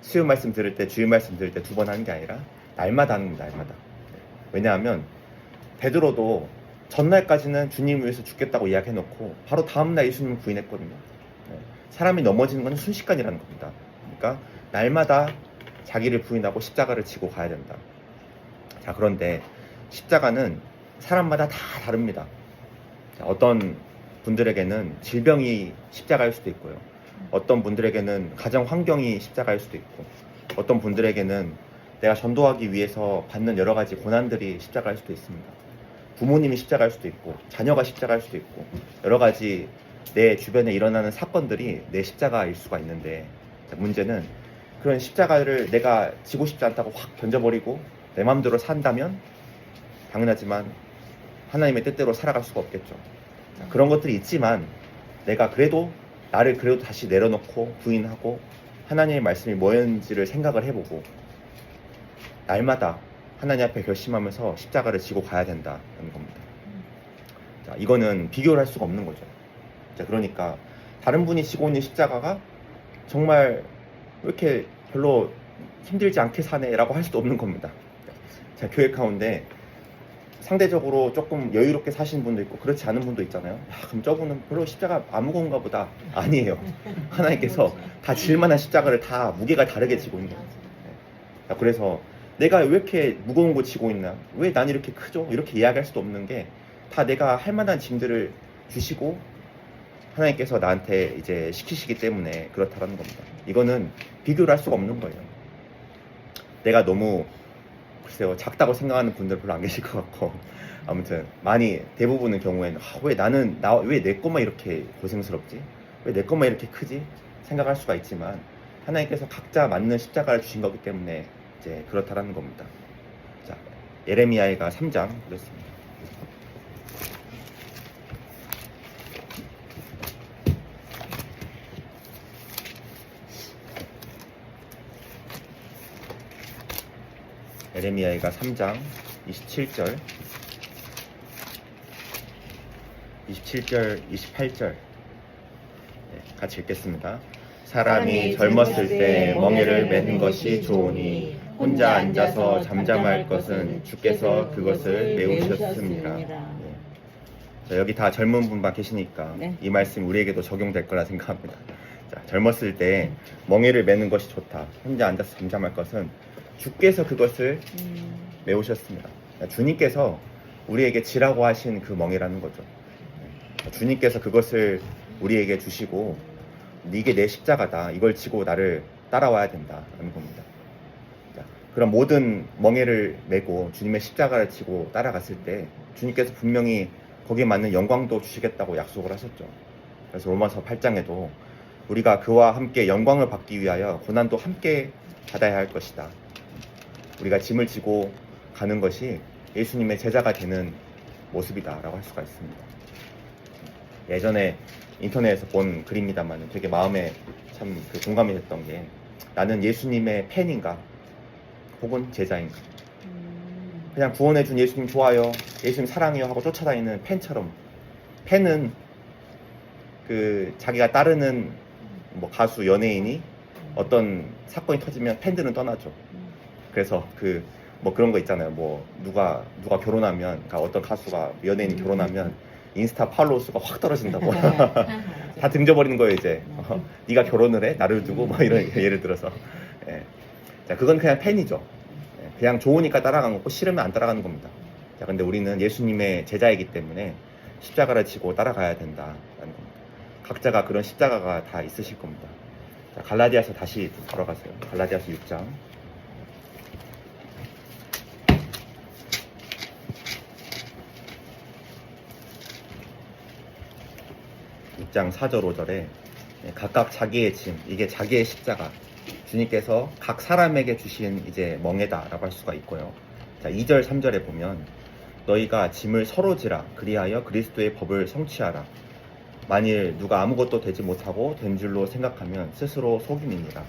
수요 말씀 들을 때, 주일 말씀 들을 때 두 번 하는 게 아니라 날마다 하는 겁니다. 날마다. 왜냐하면 베드로도 전날까지는 주님을 위해서 죽겠다고 이야기해놓고 바로 다음날 예수님을 부인했거든요. 사람이 넘어지는 건 순식간이라는 겁니다. 그러니까 날마다 자기를 부인하고 십자가를 지고 가야 된다. 자, 그런데 십자가는 사람마다 다 다릅니다. 자, 어떤 분들에게는 질병이 십자가일 수도 있고요. 어떤 분들에게는 가정 환경이 십자가일 수도 있고, 어떤 분들에게는 내가 전도하기 위해서 받는 여러 가지 고난들이 십자가일 수도 있습니다. 부모님이 십자가일 수도 있고, 자녀가 십자가일 수도 있고, 여러 가지 내 주변에 일어나는 사건들이 내 십자가일 수가 있는데, 자, 문제는 그런 십자가를 내가 지고 싶지 않다고 확 던져버리고 내 마음대로 산다면 당연하지만 하나님의 뜻대로 살아갈 수가 없겠죠. 자, 그런 것들이 있지만 내가 그래도 나를 그래도 다시 내려놓고 부인하고 하나님의 말씀이 뭐였는지를 생각을 해보고 날마다 하나님 앞에 결심하면서 십자가를 지고 가야 된다는 겁니다. 자, 이거는 비교를 할 수가 없는 거죠. 자, 그러니까 다른 분이 지고 있는 십자가가 정말 왜 이렇게 별로 힘들지 않게 사네라고 할 수도 없는 겁니다. 자, 교회 가운데 상대적으로 조금 여유롭게 사시는 분도 있고 그렇지 않은 분도 있잖아요. 야, 그럼 저분은 별로 십자가 안 무거운가 보다. 아니에요. 하나님께서 다 질만한 십자가를 다 무게가 다르게 지고 있는 거예요. 자, 그래서 내가 왜 이렇게 무거운 거 지고 있나? 왜 난 이렇게 크죠? 이렇게 이야기할 수도 없는 게 다 내가 할 만한 짐들을 주시고 하나님께서 나한테 이제 시키시기 때문에 그렇다라는 겁니다. 이거는 비교를 할 수가 없는 거예요. 내가 너무 글쎄요 작다고 생각하는 분들 별로 안 계실 것 같고 아무튼 많이 대부분의 경우에는 왜 나는 왜 내 것만 이렇게 고생스럽지? 왜 내 것만 이렇게 크지? 생각할 수가 있지만 하나님께서 각자 맞는 십자가를 주신 거기 때문에 이제 그렇다라는 겁니다. 자, 예레미야가 3장 그랬습니다. 예레미야가 3장 27절 28절 같이 읽겠습니다. 사람이 젊었을 때 멍에를 매는 것이 좋으니 혼자 앉아서 잠잠할 것은 주께서 그것을 메우셨습니다. 자, 여기 다 젊은 분만 계시니까 이 말씀 우리에게도 적용될 거라 생각합니다. 자, 젊었을 때 멍에를 매는 것이 좋다. 혼자 앉아서 잠잠할 것은 주께서 그것을 메우셨습니다. 주님께서 우리에게 지라고 하신 그 멍에라는 거죠. 주님께서 그것을 우리에게 주시고 이게 내 십자가다. 이걸 지고 나를 따라와야 된다라는 겁니다. 자, 그럼 모든 멍에를 메고 주님의 십자가를 지고 따라갔을 때 주님께서 분명히 거기에 맞는 영광도 주시겠다고 약속을 하셨죠. 그래서 로마서 8장에도 우리가 그와 함께 영광을 받기 위하여 고난도 함께 받아야 할 것이다. 우리가 짐을 지고 가는 것이 예수님의 제자가 되는 모습이다라고 할 수가 있습니다. 예전에 인터넷에서 본 글입니다만 되게 마음에 참 공감이 됐던 게 나는 예수님의 팬인가 혹은 제자인가 그냥 구원해준 예수님 좋아요 예수님 사랑해요 하고 쫓아다니는 팬처럼 팬은 그 자기가 따르는 뭐 가수 연예인이 어떤 사건이 터지면 팬들은 떠나죠. 그래서 뭐 그런 거 있잖아요. 뭐 누가 결혼하면 그러니까 어떤 가수가 연예인이 결혼하면 인스타 팔로우 수가 확 떨어진다고 다 등져버리는 거예요 이제. 네가 결혼을 해? 나를 두고 뭐 이런 예를 들어서 자 그건 그냥 팬이죠. 그냥 좋으니까 따라가는 거고 싫으면 안 따라가는 겁니다. 자 근데 우리는 예수님의 제자이기 때문에 십자가를 지고 따라가야 된다라는 겁니다. 각자가 그런 십자가가 다 있으실 겁니다. 자, 갈라디아서 다시 걸어가세요. 갈라디아서 6장 4절 5절에 각각 자기의 짐, 이게 자기의 십자가 주님께서 각 사람에게 주신 이제 멍에다라고 할 수가 있고요. 자, 2절 3절에 보면 너희가 짐을 서로 지라 그리하여 그리스도의 법을 성취하라. 만일 누가 아무것도 되지 못하고 된 줄로 생각하면 스스로 속임이니라.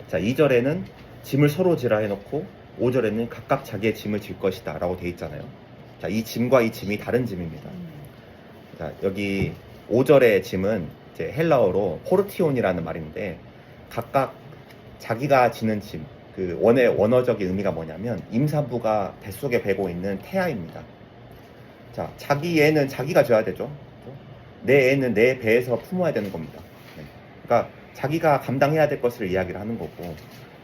자, 2절에는 짐을 서로 지라 해놓고 5절에는 각각 자기의 짐을 질 것이다 라고 되어 있잖아요. 자, 이 짐과 이 짐이 다른 짐입니다. 자, 여기 5절의 짐은 이제 헬라어로 포르티온이라는 말인데 각각 자기가 지는 짐, 그 원어적인 의미가 뭐냐면 임산부가 뱃속에 배고 있는 태아입니다. 자, 자기 애는 자기가 져야 되죠. 내 애는 내 배에서 품어야 되는 겁니다. 그러니까 자기가 감당해야 될 것을 이야기를 하는 거고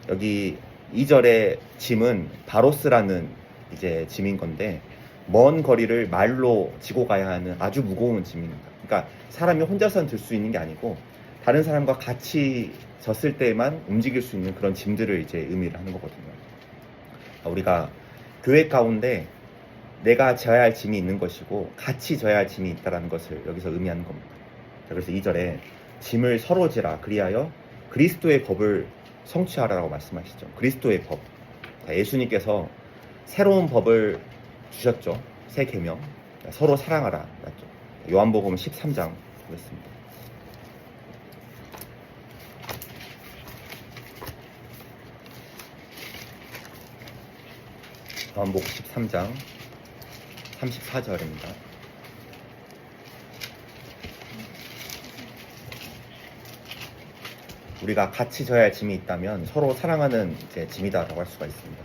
여기 2절의 짐은 바로스라는 이제 짐인 건데 먼 거리를 말로 지고 가야 하는 아주 무거운 짐입니다. 그러니까 사람이 혼자서는 들 수 있는 게 아니고 다른 사람과 같이 졌을 때만 움직일 수 있는 그런 짐들을 이제 의미를 하는 거거든요. 우리가 교회 가운데 내가 져야 할 짐이 있는 것이고 같이 져야 할 짐이 있다는 것을 여기서 의미하는 겁니다. 자, 그래서 2절에 짐을 서로 지라 그리하여 그리스도의 법을 성취하라고 말씀하시죠. 그리스도의 법. 자, 예수님께서 새로운 법을 주셨죠. 새 계명. 서로 사랑하라. 맞죠? 요한복음 13장 보겠습니다. 요한복음 13장 34절입니다. 우리가 같이 져야 할 짐이 있다면 서로 사랑하는 이제 짐이다라고 할 수가 있습니다.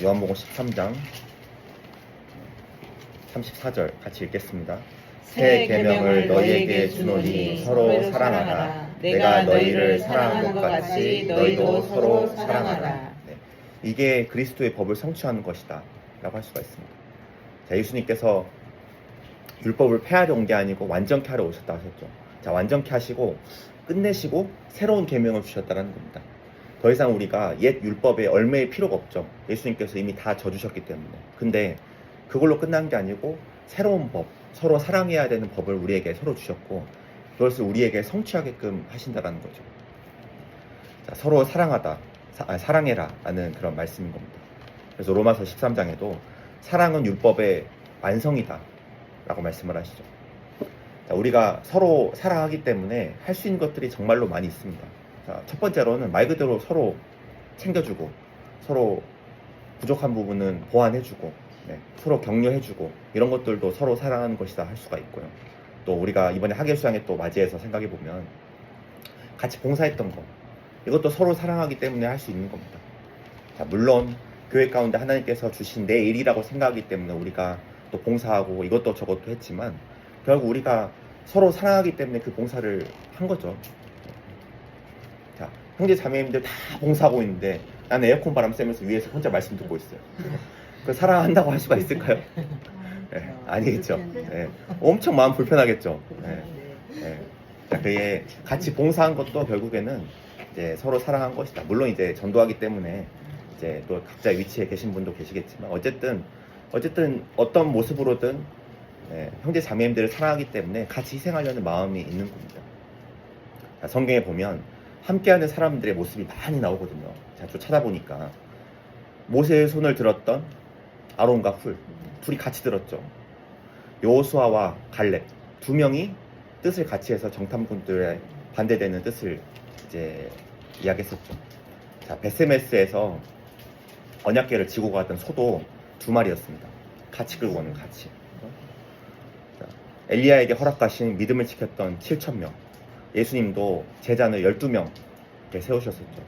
요한복음 13장 34절 같이 읽겠습니다. 새 계명을 너희에게 주노니 서로 사랑하라. 내가 너희를 사랑한 것 같이 너희도 서로 사랑하라. 네. 이게 그리스도의 법을 성취하는 것이다 라고 할 수가 있습니다. 자, 예수님께서 율법을 폐하려 온 게 아니고 완전케 하려 오셨다 하셨죠. 자, 완전케 하시고 끝내시고 새로운 계명을 주셨다는 겁니다. 더 이상 우리가 옛 율법에 얽매일 필요가 없죠. 예수님께서 이미 다 져주셨기 때문에. 근데 그걸로 끝난 게 아니고 새로운 법, 서로 사랑해야 되는 법을 우리에게 서로 주셨고 그것을 우리에게 성취하게끔 하신다는 거죠. 자, 서로 사랑하다, 사랑해라 라는 그런 말씀인 겁니다. 그래서 로마서 13장에도 사랑은 율법의 완성이다 라고 말씀을 하시죠. 자, 우리가 서로 사랑하기 때문에 할 수 있는 것들이 정말로 많이 있습니다. 자, 첫 번째로는 말 그대로 서로 챙겨주고 서로 부족한 부분은 보완해주고 서로 격려해주고 이런 것들도 서로 사랑하는 것이다 할 수가 있고요. 또 우리가 이번에 학예수양에 또 맞이해서 생각해보면 같이 봉사했던 거 이것도 서로 사랑하기 때문에 할 수 있는 겁니다. 자, 물론 교회 가운데 하나님께서 주신 내 일이라고 생각하기 때문에 우리가 또 봉사하고 이것도 저것도 했지만 결국 우리가 서로 사랑하기 때문에 그 봉사를 한 거죠. 자, 형제 자매님들 다 봉사하고 있는데 나는 에어컨 바람 쐬면서 위에서 혼자 말씀 듣고 있어요. 그 사랑한다고 할 수가 있을까요? 네, 아니겠죠. 네, 엄청 마음 불편하겠죠. 네, 네. 자, 그게 같이 봉사한 것도 결국에는 이제 서로 사랑한 것이다. 물론 이제 전도하기 때문에 이제 또 각자 위치에 계신 분도 계시겠지만 어쨌든 어떤 모습으로든 형제 자매님들을 사랑하기 때문에 같이 희생하려는 마음이 있는 겁니다. 자, 성경에 보면 함께하는 사람들의 모습이 많이 나오거든요. 자, 또 찾아보니까 모세의 손을 들었던 아론과 둘이 같이 들었죠. 여호수아와 갈렙 두 명이 뜻을 같이 해서 정탐꾼들의 반대되는 뜻을 이제 이야기했었죠. 자, 베세메스에서 언약궤를 지고 가던 소도 두 마리였습니다. 같이 끌고 가는 같이. 자, 엘리야에게 허락하신 믿음을 지켰던 7,000명. 예수님도 제자는 12명 이렇게 세우셨었죠.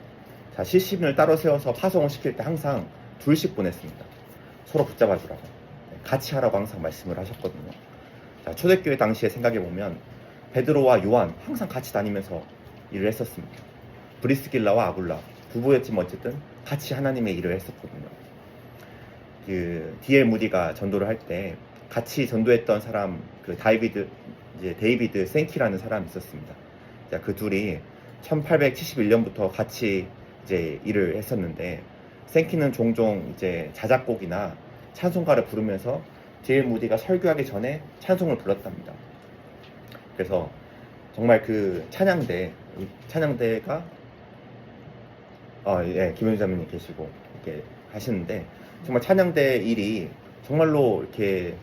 자, 시신을 따로 세워서 파송을 시킬 때 항상 둘씩 보냈습니다. 서로 붙잡아주라고. 같이 하라고 항상 말씀을 하셨거든요. 자, 초대교회 당시에 생각해보면 베드로와 요한 항상 같이 다니면서 일을 했었습니다. 브리스길라와 아굴라 부부였지만 어쨌든 같이 하나님의 일을 했었거든요. 그 D.L. 무디가 전도를 할 때 같이 전도했던 사람 그 데이비드 생키라는 사람이 있었습니다. 자, 그 둘이 1871년부터 같이 이제 일을 했었는데 생키는 종종 이제 자작곡이나 찬송가를 부르면서 D.L. 무디가 설교하기 전에 찬송을 불렀답니다. 그래서 정말 그 찬양대가 김현주 자매님 계시고 이렇게 하시는데 정말 찬양대 일이 정말로 이렇게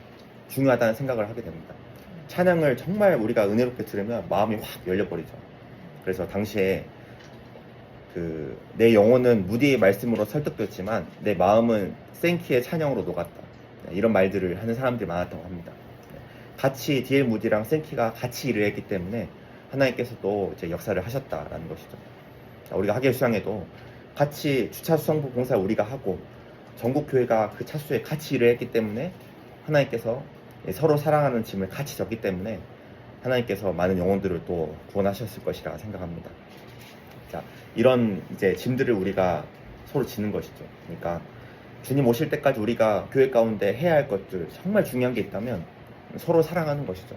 중요하다는 생각을 하게 됩니다. 찬양을 정말 우리가 은혜롭게 들으면 마음이 확 열려버리죠. 그래서 당시에 그 내 영혼은 무디의 말씀으로 설득됐지만 내 마음은 생키의 찬양으로 녹았다. 이런 말들을 하는 사람들이 많았다고 합니다. 같이 D.L. 무디랑 생키가 같이 일을 했기 때문에 하나님께서도 이제 역사를 하셨다라는 것이죠. 우리가 학예 수양에도 같이 주차수 성부 봉사를 우리가 하고 전국 교회가 그 차수에 같이 일을 했기 때문에 하나님께서 서로 사랑하는 짐을 같이 졌기 때문에 하나님께서 많은 영혼들을 또 구원하셨을 것이라 생각합니다. 자, 이런 이제 짐들을 우리가 서로 지는 것이죠. 그러니까 주님 오실 때까지 우리가 교회 가운데 해야 할 것들 정말 중요한 게 있다면 서로 사랑하는 것이죠.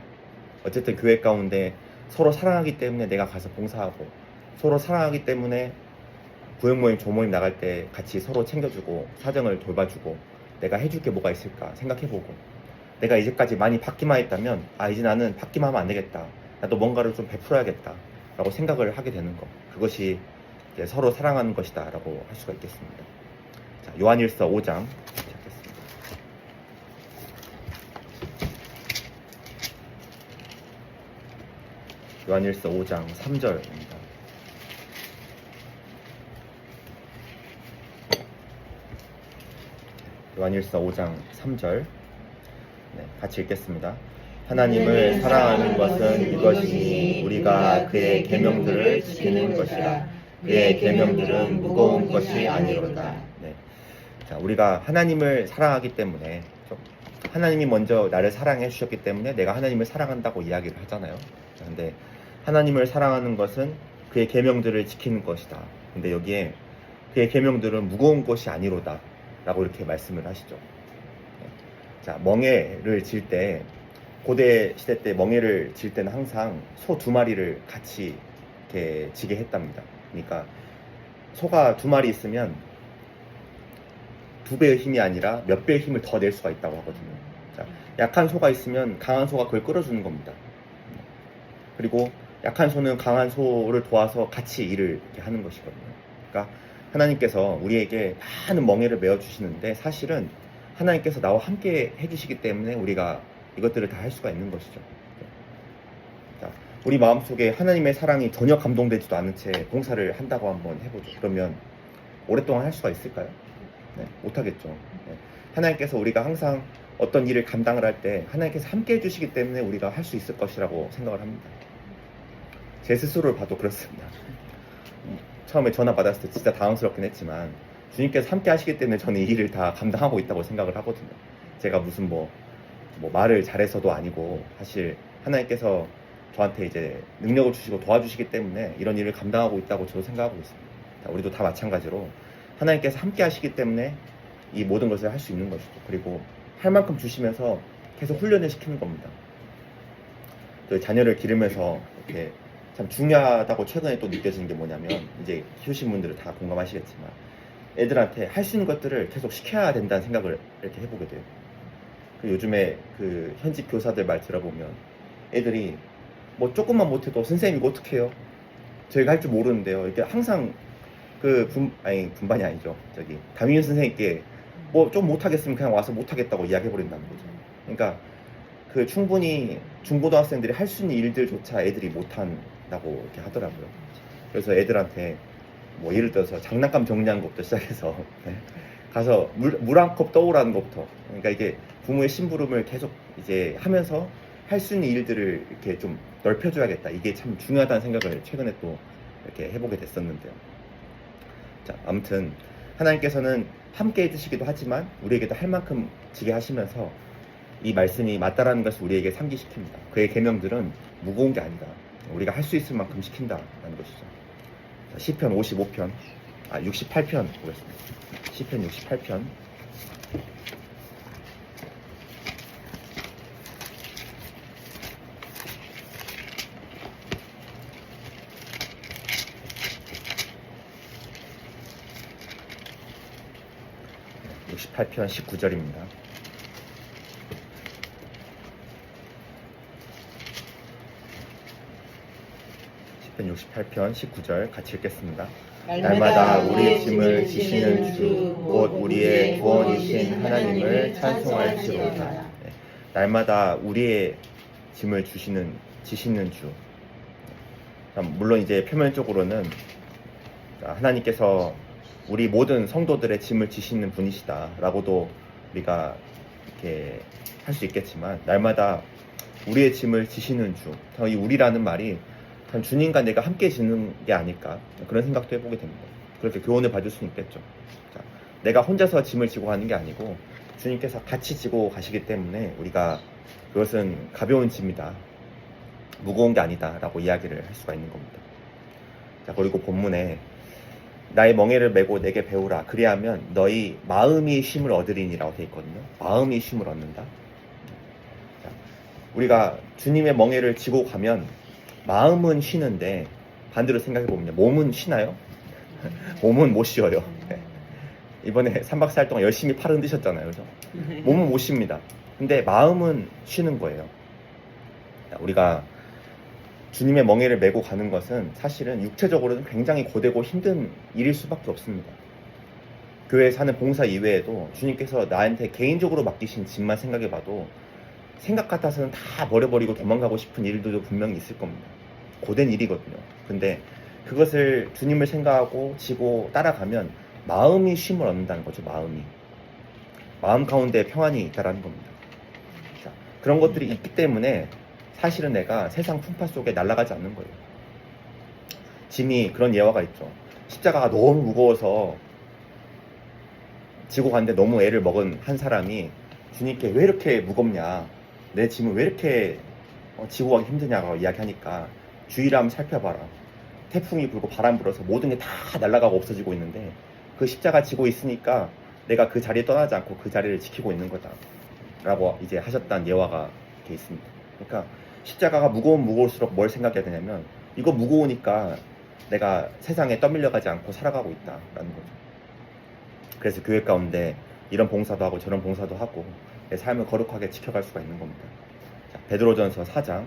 어쨌든 교회 가운데 서로 사랑하기 때문에 내가 가서 봉사하고 서로 사랑하기 때문에 구역모임, 조모임 나갈 때 같이 서로 챙겨주고 사정을 돌봐주고 내가 해줄 게 뭐가 있을까 생각해보고 내가 이제까지 많이 받기만 했다면 이제 나는 받기만 하면 안 되겠다. 나도 뭔가를 좀 베풀어야겠다 라고 생각을 하게 되는 것. 그것이 이제 서로 사랑하는 것이다 라고 할 수가 있겠습니다. 자, 요한일서 5장 시작했습니다. 요한일서 5장 3절입니다. 요한일서 5장 3절 같이 읽겠습니다. 하나님을 사랑하는 것은 이것이니 우리가 그의 계명들을 지키는 것이라. 그의 계명들은 무거운 것이 아니로다. 네. 자, 우리가 하나님을 사랑하기 때문에 하나님이 먼저 나를 사랑해 주셨기 때문에 내가 하나님을 사랑한다고 이야기를 하잖아요. 근데 하나님을 사랑하는 것은 그의 계명들을 지키는 것이다. 근데 여기에 그의 계명들은 무거운 것이 아니로다 라고 이렇게 말씀을 하시죠. 자, 멍에를 질 때, 고대 시대 때 멍에를 질 때는 항상 소 2마리를 같이 이렇게 지게 했답니다. 그러니까 소가 2마리 있으면 2배의 힘이 아니라 몇 배의 힘을 더 낼 수가 있다고 하거든요. 자, 약한 소가 있으면 강한 소가 그걸 끌어주는 겁니다. 그리고 약한 소는 강한 소를 도와서 같이 일을 이렇게 하는 것이거든요. 그러니까 하나님께서 우리에게 많은 멍에를 메어주시는데 사실은 하나님께서 나와 함께 해주시기 때문에 우리가 이것들을 다 할 수가 있는 것이죠. 자, 우리 마음속에 하나님의 사랑이 전혀 감동되지도 않은 채 봉사를 한다고 한번 해보죠. 그러면 오랫동안 할 수가 있을까요? 네, 못하겠죠. 네. 하나님께서 우리가 항상 어떤 일을 감당을 할 때 하나님께서 함께 해주시기 때문에 우리가 할 수 있을 것이라고 생각을 합니다. 제 스스로를 봐도 그렇습니다. 처음에 전화 받았을 때 진짜 당황스럽긴 했지만 주님께서 함께 하시기 때문에 저는 이 일을 다 감당하고 있다고 생각을 하거든요. 제가 무슨 뭐 말을 잘해서도 아니고 사실 하나님께서 저한테 이제 능력을 주시고 도와주시기 때문에 이런 일을 감당하고 있다고 저도 생각하고 있습니다. 우리도 다 마찬가지로 하나님께서 함께 하시기 때문에 이 모든 것을 할 수 있는 것이죠. 그리고 할 만큼 주시면서 계속 훈련을 시키는 겁니다. 자녀를 기르면서 이렇게 참 중요하다고 최근에 또 느껴지는 게 뭐냐면, 이제 키우신 분들은 다 공감하시겠지만 애들한테 할 수 있는 것들을 계속 시켜야 된다는 생각을 이렇게 해보게 돼요. 요즘에 그 현직 교사들 말 들어보면 애들이 뭐 조금만 못해도 선생님 이거 어떻게 해요? 저희가 할 줄 모르는데요. 이렇게 항상 분반이 아니죠. 담임 선생님께 뭐 좀 못하겠으면 그냥 와서 못하겠다고 이야기해버린다는 거죠. 그러니까 충분히 중고등학생들이 할 수 있는 일들조차 애들이 못한다고 이렇게 하더라고요. 그래서 애들한테 뭐 예를 들어서 장난감 정리하는 것부터 시작해서 가서 물 한 컵 떠오라는 것부터, 그러니까 이게 부모의 심부름을 계속 이제 하면서 할 수 있는 일들을 이렇게 좀 넓혀줘야겠다. 이게 참 중요하다는 생각을 최근에 또 이렇게 해보게 됐었는데요. 자, 아무튼 하나님께서는 함께 해주시기도 하지만 우리에게도 할 만큼 지게 하시면서 이 말씀이 맞다라는 것을 우리에게 상기시킵니다. 그의 계명들은 무거운 게 아니다. 우리가 할 수 있을 만큼 시킨다라는 것이죠. 자, 시편 68편 보겠습니다. 시편 68편 68편 19절입니다. 시편 68편 19절 같이 읽겠습니다. 날마다 우리의 짐을 지시는 주, 곧 우리의 구원이신 하나님을 찬송할지로다. 네, 날마다 우리의 짐을 지시는 주. 물론 이제 표면적으로는 하나님께서 우리 모든 성도들의 짐을 지시는 분이시다라고도 우리가 이렇게 할 수 있겠지만, 날마다 우리의 짐을 지시는 주, 이 우리라는 말이 주님과 내가 함께 지는 게 아닐까, 그런 생각도 해보게 됩니다. 그렇게 교훈을 받을 수는 있겠죠. 자, 내가 혼자서 짐을 지고 가는 게 아니고 주님께서 같이 지고 가시기 때문에 우리가 그것은 가벼운 짐이다, 무거운 게 아니다 라고 이야기를 할 수가 있는 겁니다. 자, 그리고 본문에 나의 멍에를 메고 내게 배우라, 그리하면 너희 마음이 쉼을 얻으리니라고 되어 있거든요. 마음이 쉼을 얻는다. 자, 우리가 주님의 멍에를 지고 가면 마음은 쉬는데 반대로 생각해보면 몸은 쉬나요? 몸은 못 쉬어요. 이번에 3박 4일 동안 열심히 팔 흔드셨잖아요. 그죠? 몸은 못 쉽니다. 근데 마음은 쉬는 거예요. 우리가 주님의 멍에를 메고 가는 것은 사실은 육체적으로는 굉장히 고되고 힘든 일일 수밖에 없습니다. 교회에 사는 봉사 이외에도 주님께서 나한테 개인적으로 맡기신 짐만 생각해봐도 생각 같아서는 다 버려버리고 도망가고 싶은 일들도 분명히 있을 겁니다. 고된 일이거든요. 근데 그것을 주님을 생각하고 지고 따라가면 마음이 쉼을 얻는다는 거죠. 마음 가운데 평안이 있다는 겁니다. 자, 그런 것들이 있기 때문에 사실은 내가 세상 풍파 속에 날아가지 않는 거예요. 짐이 그런 예화가 있죠. 십자가가 너무 무거워서 지고 갔는데 너무 애를 먹은 한 사람이 주님께 왜 이렇게 무겁냐, 내 짐을 왜 이렇게 지고 가기 힘드냐고 이야기하니까 주위를 한번 살펴봐라. 태풍이 불고 바람 불어서 모든 게 다 날아가고 없어지고 있는데 그 십자가 지고 있으니까 내가 그 자리에 떠나지 않고 그 자리를 지키고 있는 거다 라고 이제 하셨다는 예화가 이렇게 있습니다. 그러니까 십자가가 무거우면 무거울수록 뭘 생각해야 되냐면 이거 무거우니까 내가 세상에 떠밀려가지 않고 살아가고 있다라는 거죠. 그래서 교회 가운데 이런 봉사도 하고 저런 봉사도 하고 내 삶을 거룩하게 지켜갈 수가 있는 겁니다. 자, 베드로전서 4장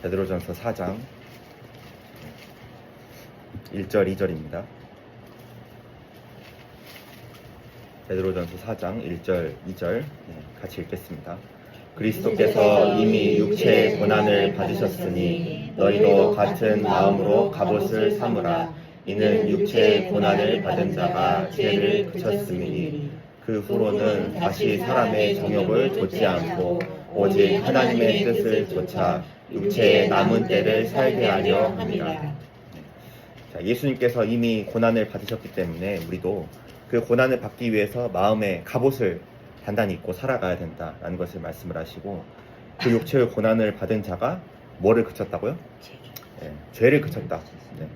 베드로전서 4장 1절 2절입니다. 베드로전서 4장 1절 2절 같이 읽겠습니다. 그리스도께서 이미 육체의 고난을 받으셨으니 너희도 같은 마음으로 갑옷을 삼으라. 이는 육체의 고난을 받은 자가 죄를 그쳤음이니 그 후로는 다시 사람의 정욕을 좇지 않고 오직 하나님의 뜻을 좇아 육체의 남은 때를 살게 하려 합니다. 자, 예수님께서 이미 고난을 받으셨기 때문에 우리도 그 고난을 받기 위해서 마음의 갑옷을 단단히 입고 살아가야 된다라는 것을 말씀을 하시고, 그 육체의 고난을 받은 자가 뭐를 그쳤다고요? 죄를 그쳤다. 네.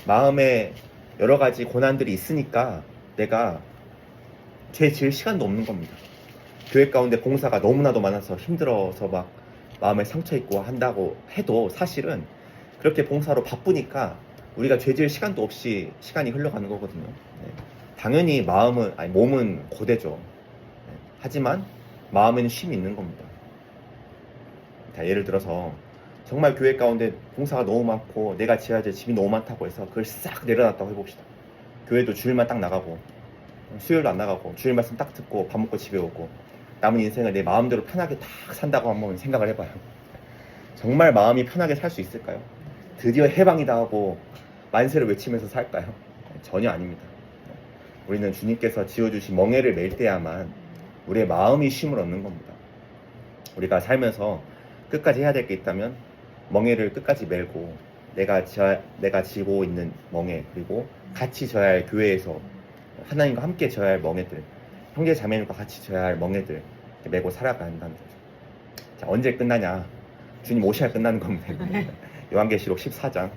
마음에 여러 가지 고난들이 있으니까 내가 죄 지을 시간도 없는 겁니다. 교회 가운데 봉사가 너무나도 많아서 힘들어서 막 마음에 상처 있고 한다고 해도 사실은 그렇게 봉사로 바쁘니까 우리가 죄 지을 시간도 없이 시간이 흘러가는 거거든요. 네. 당연히 몸은 고되죠. 하지만 마음에는 쉼이 있는 겁니다. 자, 예를 들어서 정말 교회 가운데 봉사가 너무 많고 내가 지어야 될 짐이 너무 많다고 해서 그걸 싹 내려놨다고 해봅시다. 교회도 주일만 딱 나가고 수요일도 안 나가고 주일 말씀 딱 듣고 밥 먹고 집에 오고 남은 인생을 내 마음대로 편하게 딱 산다고 한번 생각을 해봐요. 정말 마음이 편하게 살 수 있을까요? 드디어 해방이다 하고 만세를 외치면서 살까요? 전혀 아닙니다. 우리는 주님께서 지어주신 멍에를 맬 때야만 우리의 마음이 쉼을 얻는 겁니다. 우리가 살면서 끝까지 해야 될 게 있다면 멍에를 끝까지 메고 내가 지고 있는 멍에, 그리고 같이 져야 할 교회에서 하나님과 함께 져야 할 멍에들, 형제 자매님과 같이 져야 할 멍에들 메고 살아가야 한다는 거죠. 자, 언제 끝나냐? 주님 오셔야 끝나는 겁니다. 요한계시록 14장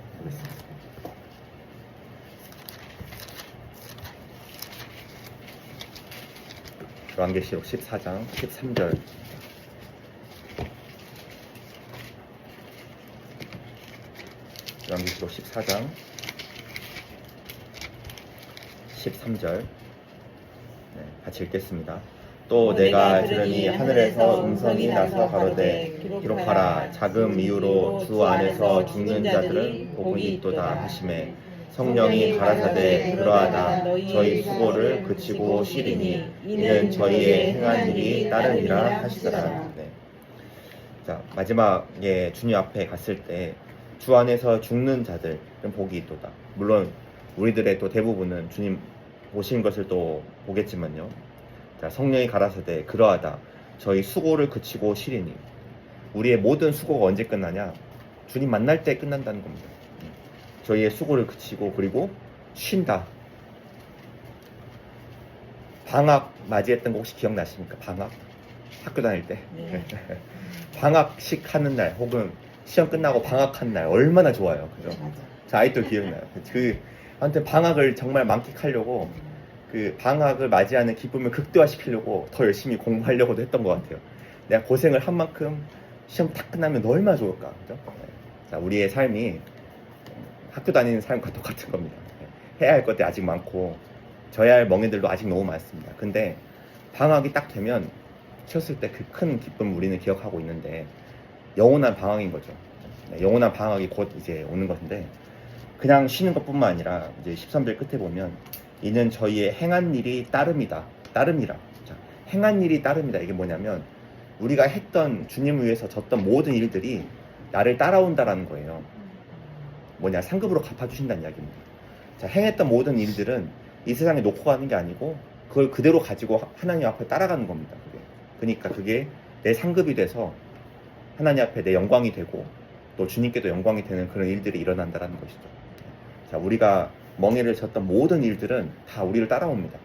요한계시록 14장 13절 요한계시록 14장 13절 같이 읽겠습니다. 또 내가 들으니 하늘에서 음성이 나서 가로되 기록하라. 자금 이후로 주 안에서 죽는 자들은 복이 있도다 하시매 성령이 가라사대 그러하다. 저희 수고를 그치고 쉬리니 이는 저희의 행한 일이 따르니라 하시더라. 네. 자, 마지막에 주님 앞에 갔을 때 주 안에서 죽는 자들은 복이 있도다. 물론 우리들의 또 대부분은 주님 오신 것을 또 보겠지만요. 자, 성령이 가라사대 그러하다. 저희 수고를 그치고 쉬리니, 우리의 모든 수고가 언제 끝나냐? 주님 만날 때 끝난다는 겁니다. 저희의 수고를 그치고 그리고 쉰다. 방학 맞이했던 거 혹시 기억나십니까? 방학? 학교 다닐 때. 네. 방학식 하는 날 혹은 시험 끝나고 방학한 날 얼마나 좋아요. 그죠? 자, 아직도 기억나요. 아무튼 방학을 정말 만끽하려고 그 방학을 맞이하는 기쁨을 극대화시키려고 더 열심히 공부하려고도 했던 것 같아요. 내가 고생을 한 만큼 시험 딱 끝나면 얼마나 좋을까. 그죠? 자, 우리의 삶이 학교 다니는 삶과 똑같은 겁니다. 해야 할 것들이 아직 많고 져야 할 멍에들도 아직 너무 많습니다. 근데 방학이 딱 되면 쉬었을 때 그 큰 기쁨을 우리는 기억하고 있는데 영원한 방학인 거죠. 영원한 방학이 곧 이제 오는 것인데, 그냥 쉬는 것뿐만 아니라 이제 13절 끝에 보면 이는 저희의 행한 일이 따름이다. 따름이라. 자, 행한 일이 따름이다. 이게 뭐냐면 우리가 했던, 주님을 위해서 졌던 모든 일들이 나를 따라온다라는 거예요. 상급으로 갚아주신다는 이야기입니다. 자, 행했던 모든 일들은 이 세상에 놓고 가는 게 아니고 그걸 그대로 가지고 하나님 앞에 따라가는 겁니다. 그러니까 그게 내 상급이 돼서 하나님 앞에 내 영광이 되고 또 주님께도 영광이 되는 그런 일들이 일어난다는 것이죠. 자, 우리가 멍에를 졌던 모든 일들은 다 우리를 따라옵니다.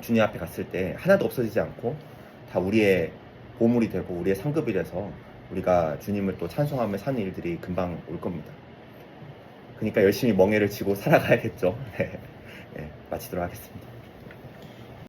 주님 앞에 갔을 때 하나도 없어지지 않고 다 우리의 보물이 되고 우리의 상급이 돼서 우리가 주님을 또 찬송하며 사는 일들이 금방 올 겁니다. 그러니까 열심히 멍에를 지고 살아가야겠죠. 네, 마치도록 하겠습니다.